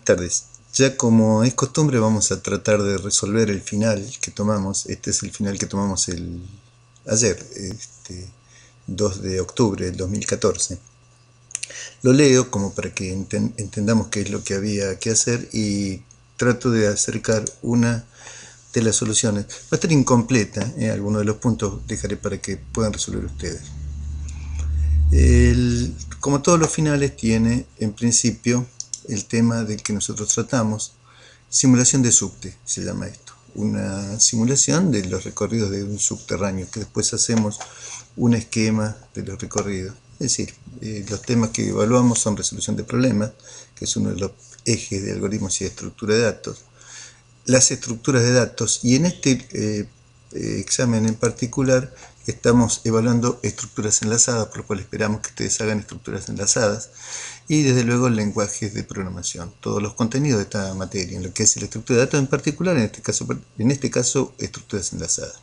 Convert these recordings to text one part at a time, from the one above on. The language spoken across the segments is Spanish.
Buenas tardes. Ya como es costumbre vamos a tratar de resolver el final que tomamos. Este es el final que tomamos ayer, 2 de octubre del 2014. Lo leo como para que entendamos qué es lo que había que hacer y trato de acercar una de las soluciones. Va a estar incompleta, algunos de los puntos dejaré para que puedan resolver ustedes. Como todos los finales tiene en principio el tema del que nosotros tratamos, simulación de subte se llama esto, una simulación de los recorridos de un subterráneo, que después hacemos un esquema de los recorridos. Es decir, los temas que evaluamos son resolución de problemas, que es uno de los ejes de algoritmos y de estructura de datos, las estructuras de datos, y en este examen en particular estamos evaluando estructuras enlazadas, por lo cual esperamos que ustedes hagan estructuras enlazadas, y desde luego lenguajes de programación, todos los contenidos de esta materia, en lo que es la estructura de datos en particular, en este caso estructuras enlazadas.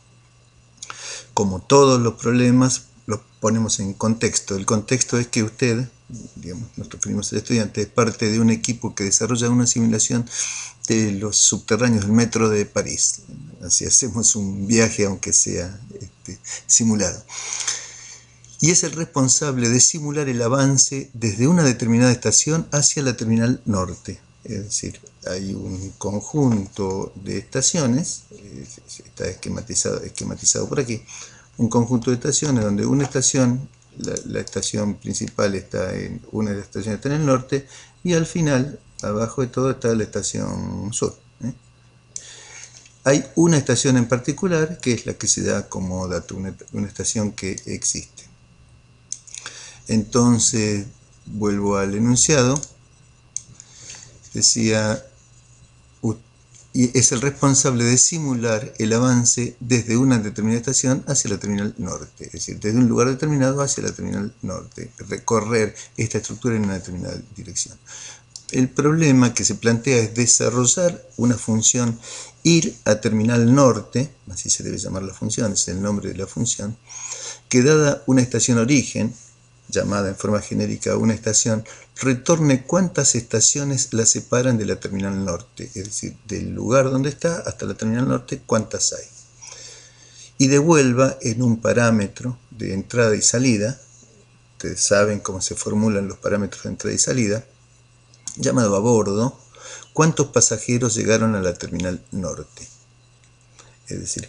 Como todos los problemas, los ponemos en contexto. El contexto es que usted, digamos, nos referimos al estudiante, es parte de un equipo que desarrolla una simulación de los subterráneos del metro de París. Así hacemos un viaje, aunque sea simulado. Y es el responsable de simular el avance desde una determinada estación hacia la terminal norte. Es decir, hay un conjunto de estaciones, está esquematizado por aquí, un conjunto de estaciones donde una estación, la estación principal está en una de las estaciones está en el norte, y al final, abajo de todo, está la estación sur. Hay una estación en particular que es la que se da como dato, una estación que existe. Entonces, vuelvo al enunciado. Decía, y es el responsable de simular el avance desde una determinada estación hacia la terminal norte, es decir, desde un lugar determinado hacia la terminal norte, recorrer esta estructura en una determinada dirección. El problema que se plantea es desarrollar una función ir a terminal norte, así se debe llamar la función, es el nombre de la función, que dada una estación origen, llamada en forma genérica una estación, retorne cuántas estaciones la separan de la terminal norte, es decir, del lugar donde está hasta la terminal norte, cuántas hay. Y devuelva en un parámetro de entrada y salida, ustedes saben cómo se formulan los parámetros de entrada y salida, llamado a bordo, cuántos pasajeros llegaron a la terminal norte. Es decir,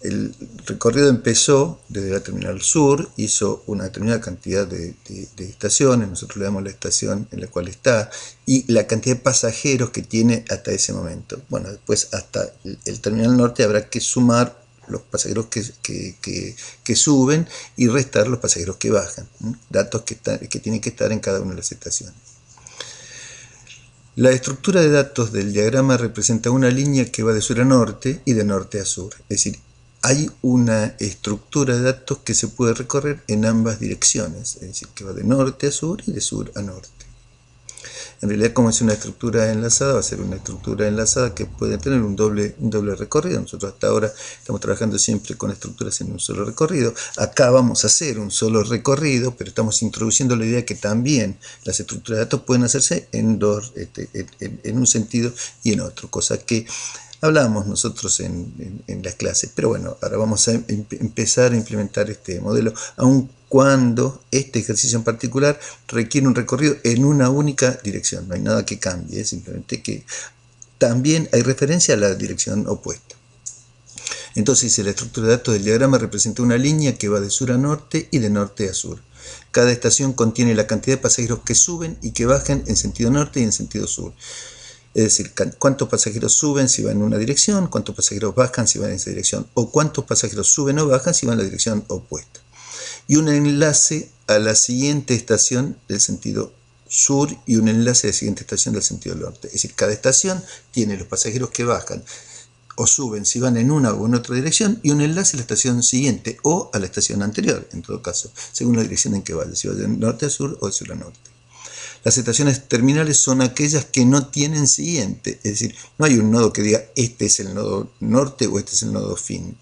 el recorrido empezó desde la terminal sur, hizo una determinada cantidad de estaciones, nosotros le damos la estación en la cual está, y la cantidad de pasajeros que tiene hasta ese momento. Bueno, después hasta el terminal norte habrá que sumar los pasajeros que suben y restar los pasajeros que bajan, datos que tienen que estar en cada una de las estaciones. La estructura de datos del diagrama representa una línea que va de sur a norte y de norte a sur. Es decir, hay una estructura de datos que se puede recorrer en ambas direcciones. Es decir, que va de norte a sur y de sur a norte. En realidad, como es una estructura enlazada, va a ser una estructura enlazada que puede tener un doble recorrido. Nosotros hasta ahora estamos trabajando siempre con estructuras en un solo recorrido. Acá vamos a hacer un solo recorrido, pero estamos introduciendo la idea que también las estructuras de datos pueden hacerse en un sentido y en otro, cosa que hablamos nosotros en las clases. Pero bueno, ahora vamos a empezar a implementar este modelo, aun cuando este ejercicio en particular requiere un recorrido en una única dirección. No hay nada que cambie, simplemente que también hay referencia a la dirección opuesta. Entonces dice, la estructura de datos del diagrama representa una línea que va de sur a norte y de norte a sur. Cada estación contiene la cantidad de pasajeros que suben y que bajan en sentido norte y en sentido sur. Es decir, cuántos pasajeros suben si van en una dirección, cuántos pasajeros bajan si van en esa dirección, o cuántos pasajeros suben o bajan si van en la dirección opuesta. Y un enlace a la siguiente estación del sentido sur y un enlace a la siguiente estación del sentido norte. Es decir, cada estación tiene los pasajeros que bajan o suben si van en una o en otra dirección, y un enlace a la estación siguiente o a la estación anterior, en todo caso, según la dirección en que vaya, si va de norte a sur o de sur a norte. Las estaciones terminales son aquellas que no tienen siguiente, es decir, no hay un nodo que diga este es el nodo norte o este es el nodo fin.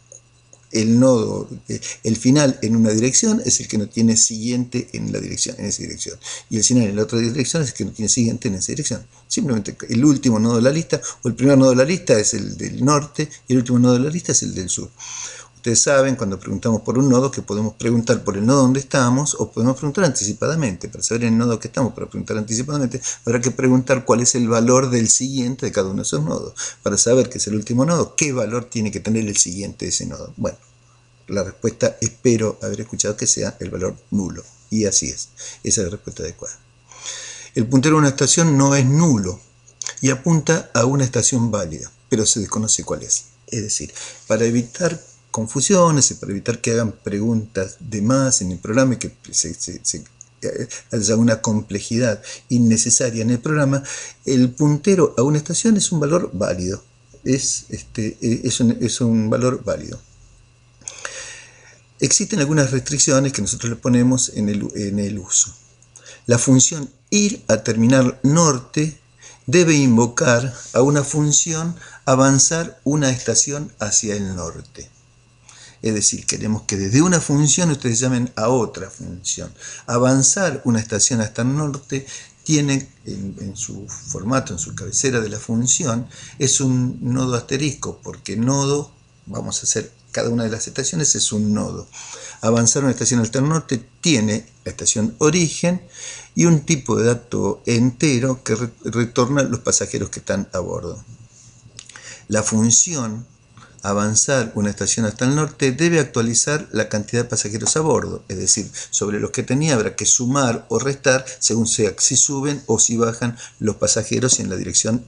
el nodo, el final en una dirección es el que no tiene siguiente en la dirección, en esa dirección. Y el final en la otra dirección es el que no tiene siguiente en esa dirección. Simplemente el último nodo de la lista, o el primer nodo de la lista es el del norte, y el último nodo de la lista es el del sur. Ustedes saben, cuando preguntamos por un nodo, que podemos preguntar por el nodo donde estamos, o podemos preguntar anticipadamente. Para saber el nodo que estamos, para preguntar anticipadamente, habrá que preguntar cuál es el valor del siguiente de cada uno de esos nodos. Para saber que es el último nodo, ¿qué valor tiene que tener el siguiente de ese nodo? Bueno, la respuesta espero haber escuchado que sea el valor nulo. Y así es. Esa es la respuesta adecuada. El puntero de una estación no es nulo y apunta a una estación válida, pero se desconoce cuál es. Es decir, para evitar confusiones y para evitar que hagan preguntas de más en el programa y que haya una complejidad innecesaria en el programa, el puntero a una estación es un valor válido. Es un valor válido. Existen algunas restricciones que nosotros le ponemos en el uso. La función ir a terminal norte debe invocar a una función avanzar una estación hacia el norte. Es decir, queremos que desde una función ustedes llamen a otra función. Avanzar una estación hasta el norte tiene en su formato, en su cabecera de la función, es un nodo asterisco, porque nodo, vamos a hacer cada una de las estaciones, es un nodo. Avanzar una estación hasta el norte tiene la estación origen y un tipo de dato entero que retorna los pasajeros que están a bordo. La función avanzar una estación hasta el norte debe actualizar la cantidad de pasajeros a bordo, es decir, sobre los que tenía habrá que sumar o restar según sea si suben o si bajan los pasajeros en la dirección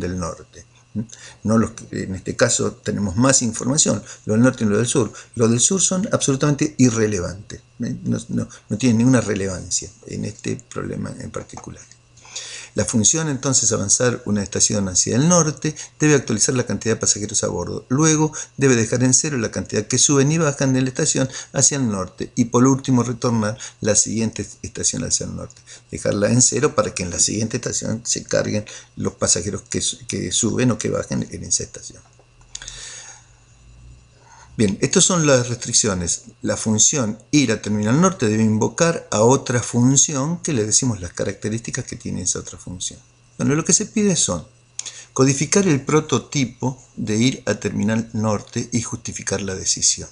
del norte. No en este caso tenemos más información, lo del norte y lo del sur. Los del sur son absolutamente irrelevantes, no tienen ninguna relevancia en este problema en particular. La función entonces avanzar una estación hacia el norte debe actualizar la cantidad de pasajeros a bordo. Luego debe dejar en cero la cantidad que suben y bajan de la estación hacia el norte. Y por último retornar la siguiente estación hacia el norte. Dejarla en cero para que en la siguiente estación se carguen los pasajeros que suben o que bajen en esa estación. Bien, estas son las restricciones. La función ir a terminal norte debe invocar a otra función que le decimos las características que tiene esa otra función. Bueno, lo que se pide son codificar el prototipo de ir a terminal norte y justificar la decisión.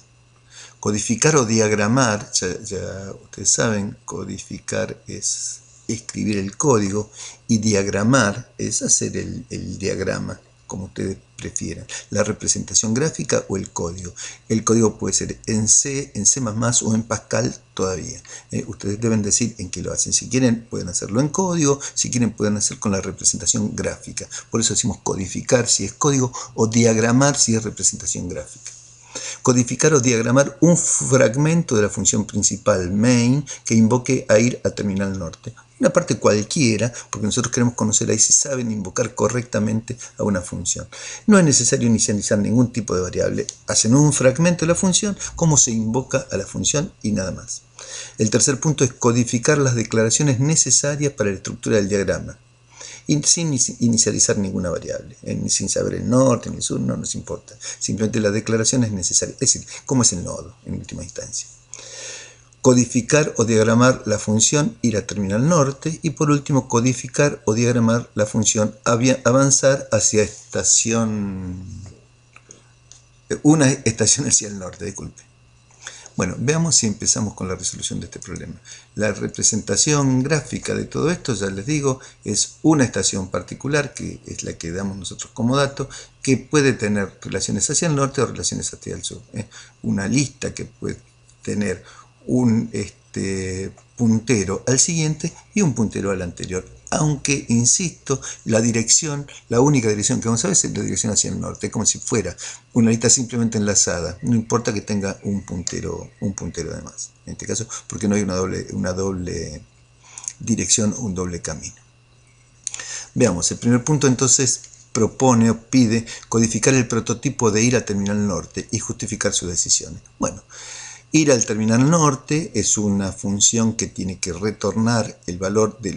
Codificar o diagramar, ya ustedes saben, codificar es escribir el código y diagramar es hacer el diagrama, como ustedes prefieran, la representación gráfica o el código. El código puede ser en C, en C++ o en Pascal todavía. Ustedes deben decir en qué lo hacen. Si quieren pueden hacerlo en código, si quieren pueden hacer con la representación gráfica. Por eso decimos codificar si es código o diagramar si es representación gráfica. Codificar o diagramar un fragmento de la función principal main que invoque a ir a terminal norte. Una parte cualquiera, porque nosotros queremos conocer ahí si saben invocar correctamente a una función. No es necesario inicializar ningún tipo de variable. Hacen un fragmento de la función, cómo se invoca a la función y nada más. El tercer punto es codificar las declaraciones necesarias para la estructura del diagrama. Y sin inicializar ninguna variable, sin saber el norte ni el sur, no nos importa. Simplemente la declaración es necesaria, es decir, cómo es el nodo en última instancia. Codificar o diagramar la función ir a terminal norte y por último codificar o diagramar la función avanzar hacia una estación hacia el norte, disculpe. Bueno, veamos si empezamos con la resolución de este problema. La representación gráfica de todo esto, ya les digo, es una estación particular, que es la que damos nosotros como dato, que puede tener relaciones hacia el norte o relaciones hacia el sur. Una lista que puede tener un puntero al siguiente y un puntero al anterior. Aunque, insisto, la única dirección que vamos a ver es la dirección hacia el norte, como si fuera una lista simplemente enlazada. No importa que tenga un puntero de más. En este caso, porque no hay una doble dirección o un doble camino. Veamos, el primer punto entonces propone o pide codificar el prototipo de ir a terminal norte y justificar sus decisiones. Bueno, Ir al terminal norte es una función que tiene que retornar el valor de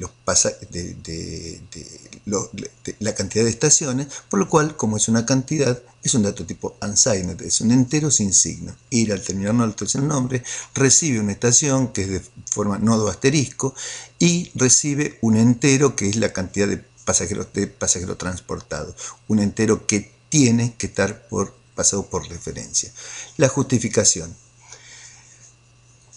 la cantidad de estaciones, por lo cual, como es una cantidad, es un dato tipo unsigned, es un entero sin signo. Ir al terminal norte es el nombre, recibe una estación que es de forma nodo asterisco y recibe un entero que es la cantidad de pasajeros transportados, un entero que tiene que estar pasado por referencia. La justificación.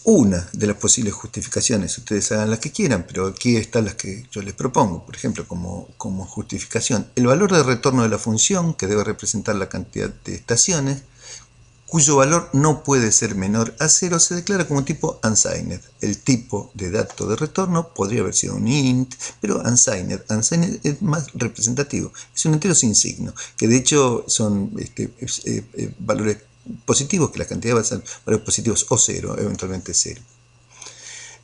Una de las posibles justificaciones, ustedes hagan las que quieran, pero aquí están las que yo les propongo. Por ejemplo, como justificación, el valor de retorno de la función, que debe representar la cantidad de estaciones, cuyo valor no puede ser menor a 0, se declara como tipo unsigned. El tipo de dato de retorno podría haber sido un int, pero unsigned es más representativo. Es un entero sin signo, que de hecho son valores positivos, que la cantidad va a ser valores positivos o 0, eventualmente 0.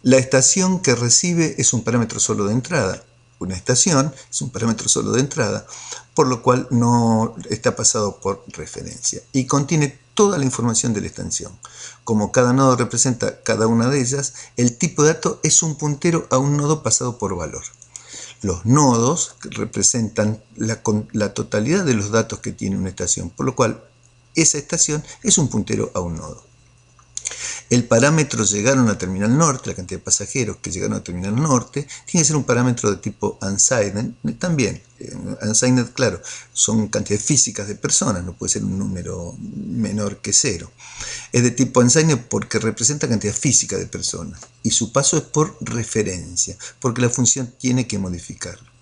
La estación que recibe es un parámetro solo de entrada. Una estación es un parámetro solo de entrada, por lo cual no está pasado por referencia y contiene toda la información de la extensión. Como cada nodo representa cada una de ellas, el tipo de dato es un puntero a un nodo pasado por valor. Los nodos representan la totalidad de los datos que tiene una estación, por lo cual esa estación es un puntero a un nodo. El parámetro llegaron a terminal norte, la cantidad de pasajeros que llegaron a terminal norte, tiene que ser un parámetro de tipo unsigned. También, unsigned, claro, son cantidades físicas de personas, no puede ser un número menor que 0. Es de tipo unsigned porque representa cantidad física de personas y su paso es por referencia, porque la función tiene que modificarlo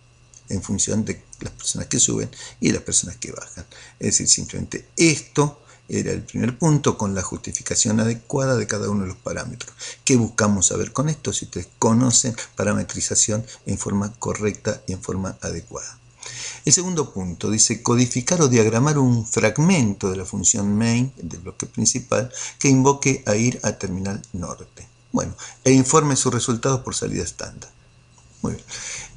en función de las personas que suben y de las personas que bajan. Es decir, simplemente esto era el primer punto con la justificación adecuada de cada uno de los parámetros. ¿Qué buscamos saber con esto? Si ustedes conocen parametrización en forma correcta y en forma adecuada. El segundo punto dice codificar o diagramar un fragmento de la función main del bloque principal que invoque a ir a terminal norte. Bueno, e informe sus resultados por salida estándar. Muy bien.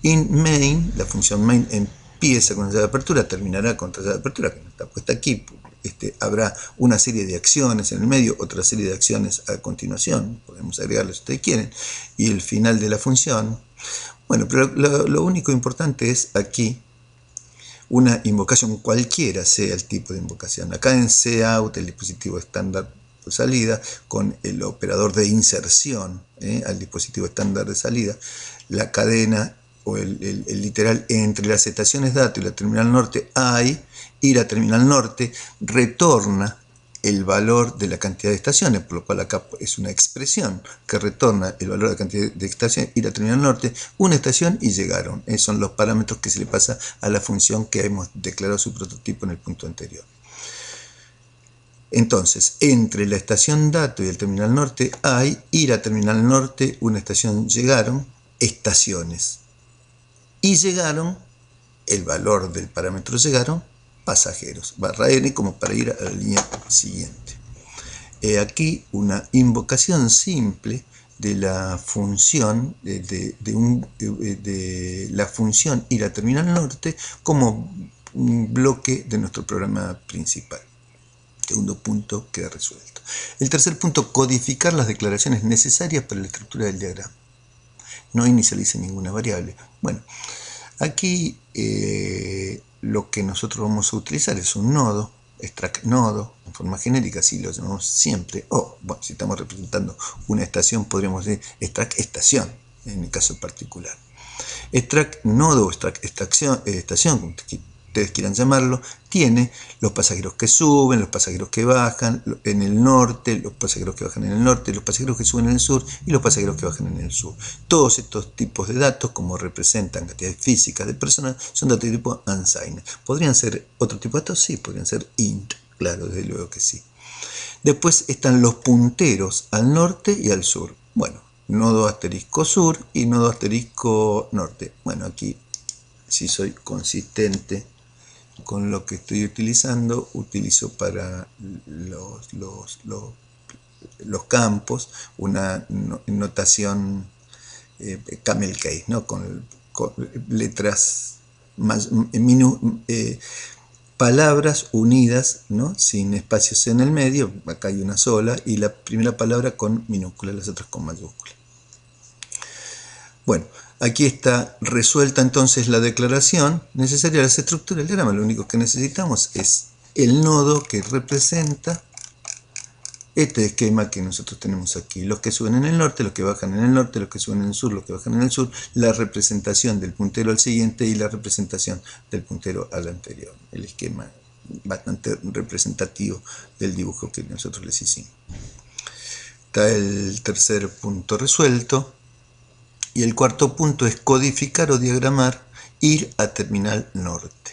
In main, la función main empieza con la llave de apertura, terminará con otra llave de apertura que no está puesta aquí. Habrá una serie de acciones en el medio, otra serie de acciones a continuación, podemos agregarlas si ustedes quieren, y el final de la función. Bueno, pero lo único importante es aquí una invocación, cualquiera sea el tipo de invocación. Acá en cout, el dispositivo estándar de salida, con el operador de inserción al dispositivo estándar de salida, la cadena o el literal entre las estaciones dato y la terminal norte hay, y la terminal norte retorna el valor de la cantidad de estaciones, por lo cual acá es una expresión que retorna el valor de la cantidad de estaciones y la terminal norte, una estación y llegaron. Esos son los parámetros que se le pasa a la función que hemos declarado su prototipo en el punto anterior. Entonces, entre la estación dato y el terminal norte hay, y la terminal norte, una estación llegaron, estaciones. Y llegaron, el valor del parámetro llegaron, pasajeros, barra n como para ir a la línea siguiente. Aquí una invocación simple de la función de la función ir a terminal norte como un bloque de nuestro programa principal. Segundo punto queda resuelto. El tercer punto, codificar las declaraciones necesarias para la estructura del diagrama. No inicialice ninguna variable. Bueno, aquí lo que nosotros vamos a utilizar es un nodo, extract nodo, en forma genérica, así lo llamamos siempre, o bueno, si estamos representando una estación, podríamos decir extract estación, en el caso particular. Extract nodo o extract estación, como ustedes quieran llamarlo, tiene los pasajeros que suben, los pasajeros que bajan en el norte, los pasajeros que bajan en el norte, los pasajeros que suben en el sur y los pasajeros que bajan en el sur. Todos estos tipos de datos, como representan cantidades físicas de personas, son datos de tipo unsigned. ¿Podrían ser otro tipo de datos? Sí, podrían ser int, claro, desde luego que sí. Después están los punteros al norte y al sur. Bueno, nodo asterisco sur y nodo asterisco norte. Bueno, aquí si soy consistente con lo que estoy utilizando, utilizo para los campos una notación camel case, ¿no? con letras palabras unidas, ¿no? Sin espacios en el medio, acá hay una sola, y la primera palabra con minúscula, las otras con mayúscula. Bueno, aquí está resuelta entonces la declaración necesaria de las estructuras del diagrama. Lo único que necesitamos es el nodo que representa este esquema que nosotros tenemos aquí. Los que suben en el norte, los que bajan en el norte, los que suben en el sur, los que bajan en el sur, la representación del puntero al siguiente y la representación del puntero al anterior. El esquema bastante representativo del dibujo que nosotros les hicimos. Está el tercer punto resuelto. Y el cuarto punto es codificar o diagramar ir a terminal norte.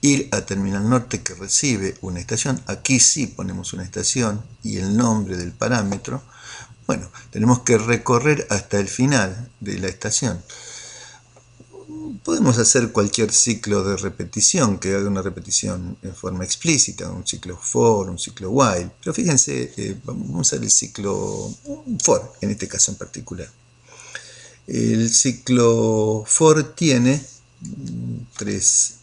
Ir a terminal norte que recibe una estación. Aquí sí ponemos una estación y el nombre del parámetro. Bueno, tenemos que recorrer hasta el final de la estación. Podemos hacer cualquier ciclo de repetición que haga una repetición en forma explícita, un ciclo for, un ciclo while. Pero fíjense, vamos a usar el ciclo for en este caso en particular. El ciclo for tiene tres,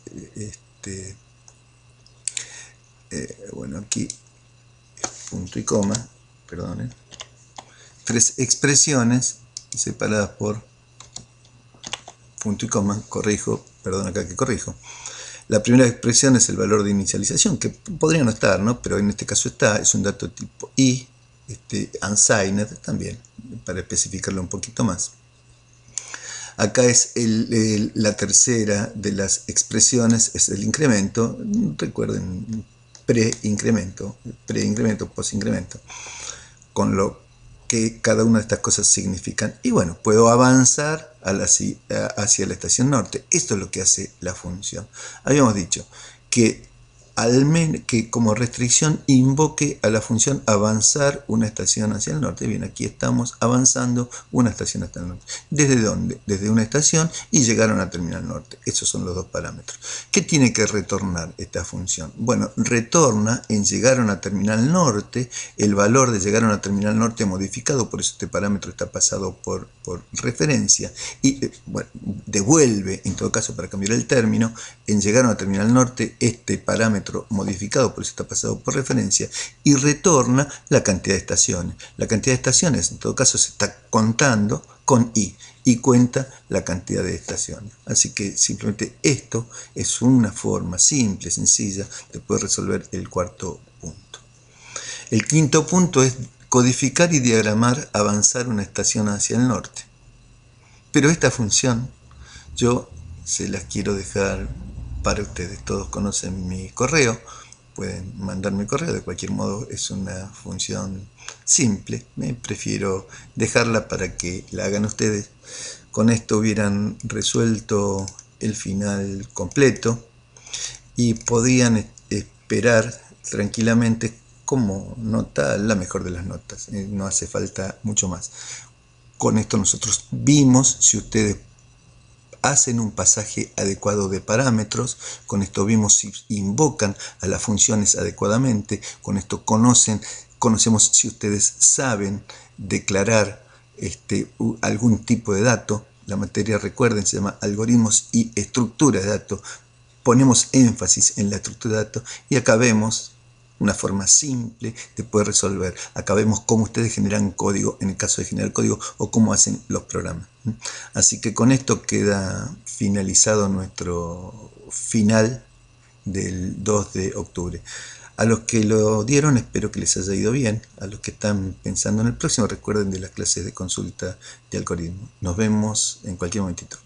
bueno, aquí punto y coma, perdonen, tres expresiones separadas por punto y coma, corrijo, perdón acá que corrijo. La primera expresión es el valor de inicialización, que podría no estar, ¿no? Pero en este caso está, es un dato tipo i, unsigned también, para especificarlo un poquito más. Acá es la tercera de las expresiones, es el incremento. Recuerden, preincremento, posincremento, con lo que cada una de estas cosas significan. Y bueno, puedo avanzar hacia la estación norte. Esto es lo que hace la función. Habíamos dicho que como restricción invoque a la función avanzar una estación hacia el norte. Bien, aquí estamos avanzando una estación hacia el norte. ¿Desde dónde? Desde una estación y llegaron a terminal norte. Esos son los dos parámetros. ¿Qué tiene que retornar esta función? Bueno, retorna en llegaron a terminal norte el valor de llegaron a terminal norte modificado, por eso este parámetro está pasado por referencia, y bueno, devuelve, en todo caso para cambiar el término, en llegaron a terminal norte este parámetro modificado, por eso está pasado por referencia, y retorna la cantidad de estaciones. La cantidad de estaciones, en todo caso, se está contando con i, y cuenta la cantidad de estaciones. Así que simplemente esto es una forma simple, sencilla, de poder resolver el cuarto punto. El quinto punto es codificar y diagramar avanzar una estación hacia el norte. Pero esta función yo se las quiero dejar para ustedes. Todos conocen mi correo, pueden mandarme correo, de cualquier modo es una función simple. Me prefiero dejarla para que la hagan ustedes. Con esto hubieran resuelto el final completo y podrían esperar tranquilamente como nota la mejor de las notas. No hace falta mucho más. Con esto nosotros vimos si ustedes hacen un pasaje adecuado de parámetros, con esto vimos si invocan a las funciones adecuadamente, con esto conocemos si ustedes saben declarar algún tipo de dato. La materia, recuerden, se llama algoritmos y estructura de datos. Ponemos énfasis en la estructura de datos y acá vemos una forma simple de poder resolver. Acá vemos cómo ustedes generan código, en el caso de generar código, o cómo hacen los programas. Así que con esto queda finalizado nuestro final del 2 de octubre. A los que lo dieron, espero que les haya ido bien. A los que están pensando en el próximo, recuerden de las clases de consulta de algoritmo. Nos vemos en cualquier momentito.